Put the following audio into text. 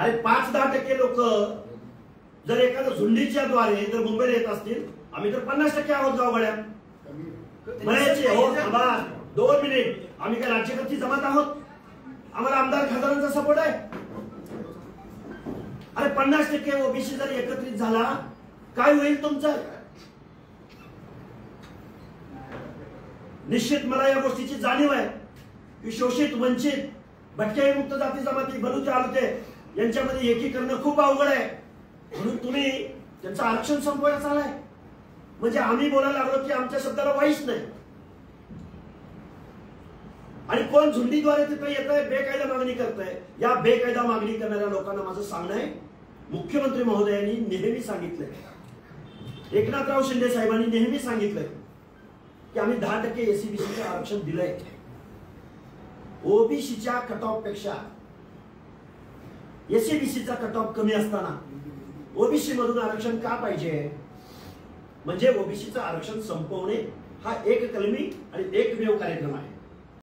अरे 5-10% लोक जर एखाद्या झुंडीच्या द्वारे जर मुंबईला येत असतील, आम्ही तर 50% आहोत गावगाड्या म्हणायचे. हो थांबा 2 मिनिट, आम्ही काय राज्यकर्ती जमात आहोत? आम्हाला आमदार खासदारांचा सपोर्ट आहे. अरे 50% ओबीसी जर एकत्रित झाला काय होईल तुमचं? निश्चित मला या गोष्टीची जाणीव आहे की शोषित, वंचित, भटक्या मुक्त जाती जमाती, बलुते, आलुते यांच्यामध्ये एकीकरण खूप अवघड आहे. म्हणून तुम्ही त्यांचं आरक्षण संपवायला चाललाय. म्हणजे आम्ही बोलायला लागलो की आमच्या शब्दाला वाईच नाही. आणि कोण झुंडीद्वारे तिथे येत आहे, बेकायदा मागणी करताय. या बेकायदा मागणी करणाऱ्या लोकांना माझं सांगणं आहे, मुख्यमंत्री महोदयांनी नेहमी सांगितलंय, एकनाथराव शिंदे साहेबांनी नेहमी सांगितलंय की आम्ही 10% एससीबीसीचं आरक्षण दिलंय. ओबीसीच्या कट ऑफ पेक्षा एससीबीसीचा कट ऑफ कमी असताना ओबीसी मधून आरक्षण का पाहिजे? म्हणजे ओबीसीचं आरक्षण संपवणे हा एक कलमी आणि एकमेव कार्यक्रम आहे.